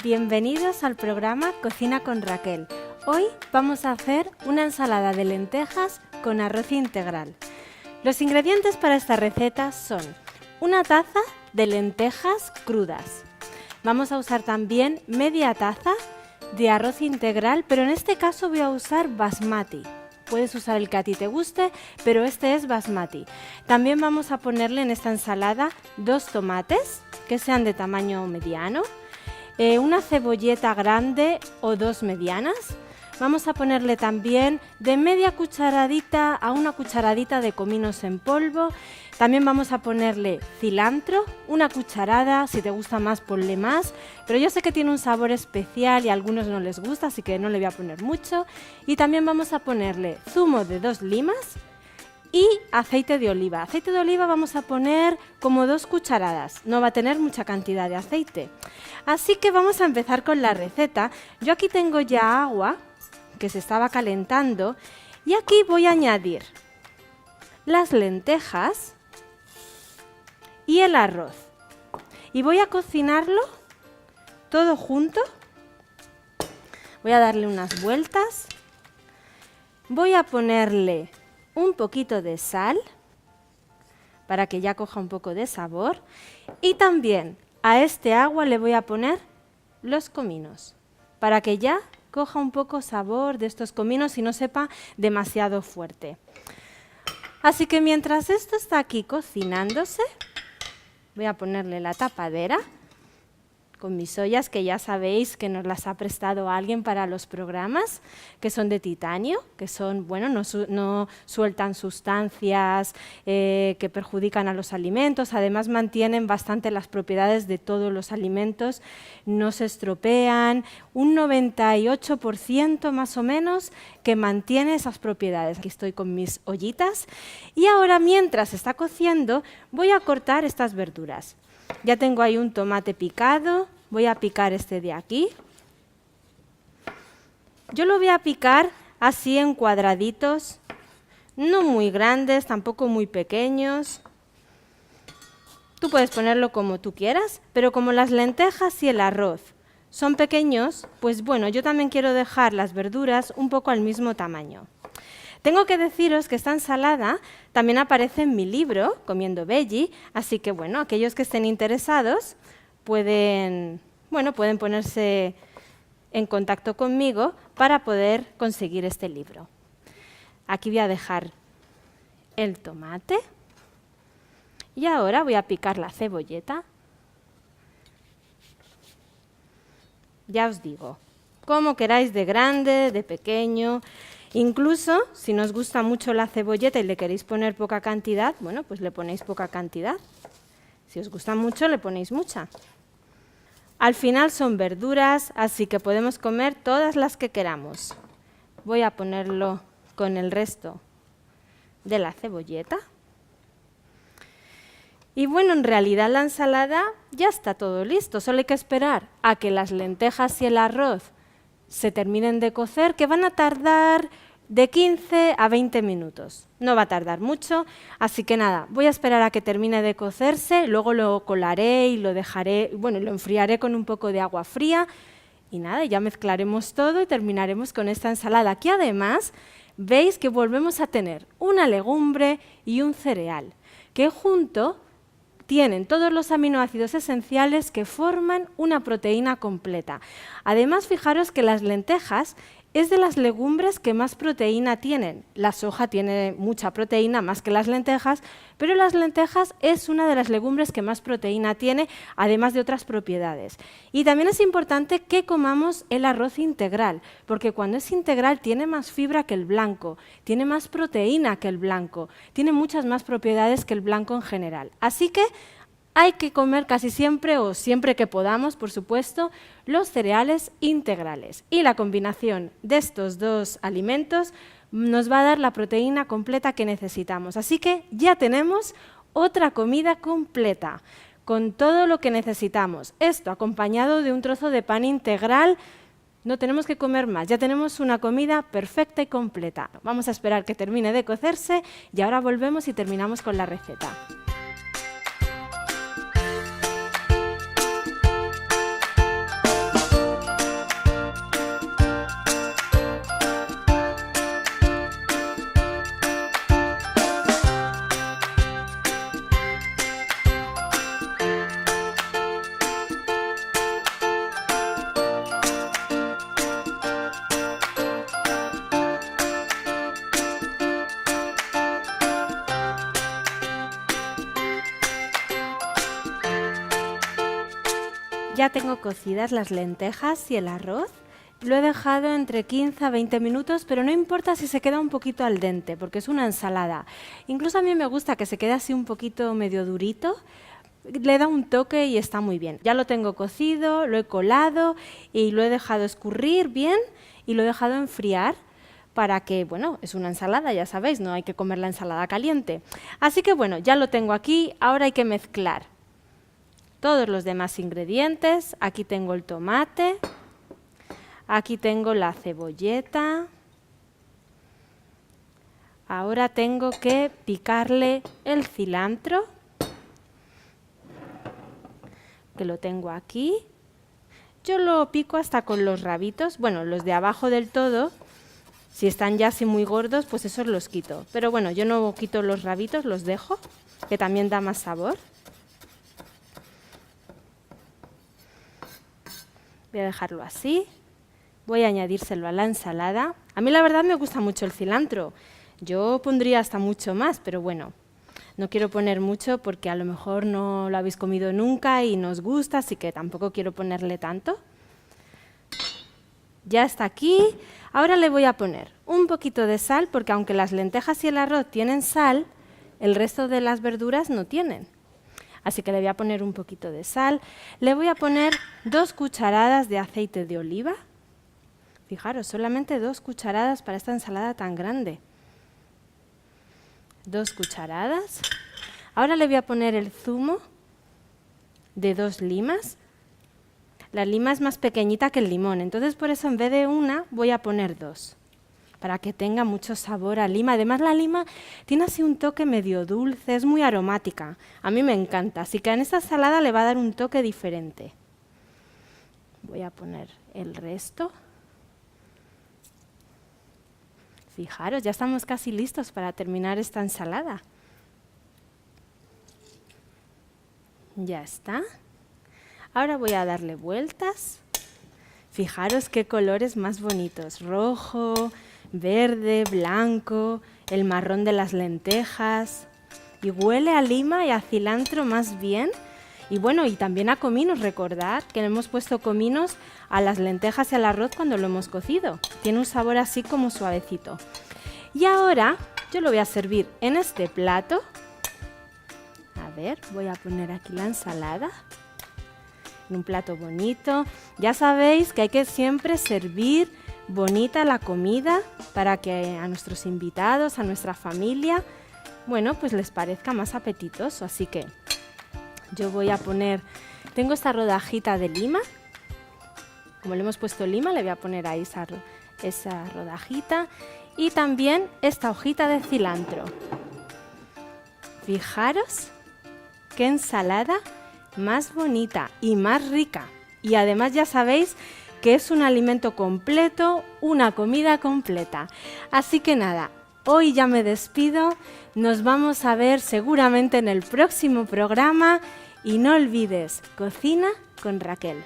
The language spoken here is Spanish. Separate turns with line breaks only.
Bienvenidos al programa Cocina con Raquel. Hoy vamos a hacer una ensalada de lentejas con arroz integral. Los ingredientes para esta receta son una taza de lentejas crudas. Vamos a usar también media taza de arroz integral, pero en este caso voy a usar basmati. Puedes usar el que a ti te guste, pero este es basmati. También vamos a ponerle en esta ensalada 2 tomates que sean de tamaño mediano, una cebolleta grande o 2 medianas. Vamos a ponerle también de media cucharadita a una cucharadita de cominos en polvo. También vamos a ponerle cilantro, una cucharada, si te gusta más ponle más, pero yo sé que tiene un sabor especial y a algunos no les gusta, así que no le voy a poner mucho. Y también vamos a ponerle zumo de 2 limas y aceite de oliva. Aceite de oliva vamos a poner como 2 cucharadas, no va a tener mucha cantidad de aceite. Así que vamos a empezar con la receta. Yo aquí tengo ya agua que se estaba calentando y aquí voy a añadir las lentejas y el arroz y voy a cocinarlo todo junto. Voy a darle unas vueltas, voy a ponerle un poquito de sal para que ya coja un poco de sabor y también a este agua le voy a poner los cominos para que ya coja un poco sabor de estos cominos y no sepa demasiado fuerte. Así que mientras esto está aquí cocinándose, voy a ponerle la tapadera con mis ollas, que ya sabéis que nos las ha prestado alguien para los programas, que son de titanio, que son, bueno, no sueltan sustancias que perjudican a los alimentos, además mantienen bastante las propiedades de todos los alimentos, no se estropean, un 98% más o menos que mantiene esas propiedades. Aquí estoy con mis ollitas y ahora mientras está cociendo voy a cortar estas verduras. Ya tengo ahí un tomate picado, voy a picar este de aquí. Yo lo voy a picar así en cuadraditos, no muy grandes, tampoco muy pequeños. Tú puedes ponerlo como tú quieras, pero como las lentejas y el arroz son pequeños, pues bueno, yo también quiero dejar las verduras un poco al mismo tamaño. Tengo que deciros que esta ensalada también aparece en mi libro, Comiendo Veggie, así que bueno, aquellos que estén interesados pueden ponerse en contacto conmigo para poder conseguir este libro. Aquí voy a dejar el tomate y ahora voy a picar la cebolleta. Ya os digo, como queráis, de grande, de pequeño. Incluso, si no os gusta mucho la cebolleta y le queréis poner poca cantidad, bueno, pues le ponéis poca cantidad. Si os gusta mucho, le ponéis mucha. Al final son verduras, así que podemos comer todas las que queramos. Voy a ponerlo con el resto de la cebolleta. Y bueno, en realidad la ensalada ya está todo listo, solo hay que esperar a que las lentejas y el arroz se terminen de cocer, que van a tardar de 15 a 20 minutos. No va a tardar mucho, así que nada, voy a esperar a que termine de cocerse, luego lo colaré y lo dejaré, bueno, lo enfriaré con un poco de agua fría y nada, ya mezclaremos todo y terminaremos con esta ensalada, que además veis que volvemos a tener una legumbre y un cereal, que junto tienen todos los aminoácidos esenciales que forman una proteína completa. Además, fijaros que las lentejas es de las legumbres que más proteína tienen. La soja tiene mucha proteína, más que las lentejas, pero las lentejas es una de las legumbres que más proteína tiene, además de otras propiedades. Y también es importante que comamos el arroz integral, porque cuando es integral tiene más fibra que el blanco, tiene más proteína que el blanco, tiene muchas más propiedades que el blanco en general. Así que hay que comer casi siempre, o siempre que podamos, por supuesto, los cereales integrales. Y la combinación de estos dos alimentos nos va a dar la proteína completa que necesitamos. Así que ya tenemos otra comida completa, con todo lo que necesitamos. Esto acompañado de un trozo de pan integral. No tenemos que comer más, ya tenemos una comida perfecta y completa. Vamos a esperar que termine de cocerse y ahora volvemos y terminamos con la receta. Ya tengo cocidas las lentejas y el arroz. Lo he dejado entre 15 a 20 minutos, pero no importa si se queda un poquito al dente, porque es una ensalada. Incluso a mí me gusta que se quede así un poquito medio durito. Le da un toque y está muy bien. Ya lo tengo cocido, lo he colado y lo he dejado escurrir bien y lo he dejado enfriar para que, bueno, es una ensalada, ya sabéis, no hay que comer la ensalada caliente. Así que bueno, ya lo tengo aquí, ahora hay que mezclar todos los demás ingredientes. Aquí tengo el tomate. Aquí tengo la cebolleta. Ahora tengo que picarle el cilantro, que lo tengo aquí. Yo lo pico hasta con los rabitos, bueno, los de abajo del todo. Si están ya así muy gordos, pues esos los quito. Pero bueno, yo no quito los rabitos, los dejo, que también da más sabor. Voy a dejarlo así. Voy a añadírselo a la ensalada. A mí la verdad me gusta mucho el cilantro. Yo pondría hasta mucho más, pero bueno, no quiero poner mucho porque a lo mejor no lo habéis comido nunca y nos gusta, así que tampoco quiero ponerle tanto. Ya está aquí. Ahora le voy a poner un poquito de sal, porque aunque las lentejas y el arroz tienen sal, el resto de las verduras no tienen. Así que le voy a poner un poquito de sal. Le voy a poner 2 cucharadas de aceite de oliva. Fijaros, solamente 2 cucharadas para esta ensalada tan grande. 2 cucharadas. Ahora le voy a poner el zumo de 2 limas. La lima es más pequeñita que el limón, entonces por eso en vez de una voy a poner 2, para que tenga mucho sabor a lima. Además la lima tiene así un toque medio dulce, es muy aromática. A mí me encanta, así que en esta ensalada le va a dar un toque diferente. Voy a poner el resto. Fijaros, ya estamos casi listos para terminar esta ensalada. Ya está. Ahora voy a darle vueltas. Fijaros qué colores más bonitos. Rojo, verde, blanco, el marrón de las lentejas. Y huele a lima y a cilantro más bien. Y bueno, y también a cominos. Recordad que le hemos puesto cominos a las lentejas y al arroz cuando lo hemos cocido. Tiene un sabor así como suavecito. Y ahora yo lo voy a servir en este plato. A ver, voy a poner aquí la ensalada. En un plato bonito. Ya sabéis que hay que siempre servir bonita la comida para que a nuestros invitados, a nuestra familia, bueno, pues les parezca más apetitoso. Así que yo voy a poner, tengo esta rodajita de lima. Como le hemos puesto lima, le voy a poner ahí esa rodajita. Y también esta hojita de cilantro. Fijaros qué ensalada más bonita y más rica. Y además ya sabéis que es un alimento completo, una comida completa. Así que nada, hoy ya me despido. Nos vamos a ver seguramente en el próximo programa. Y no olvides, cocina con Raquel.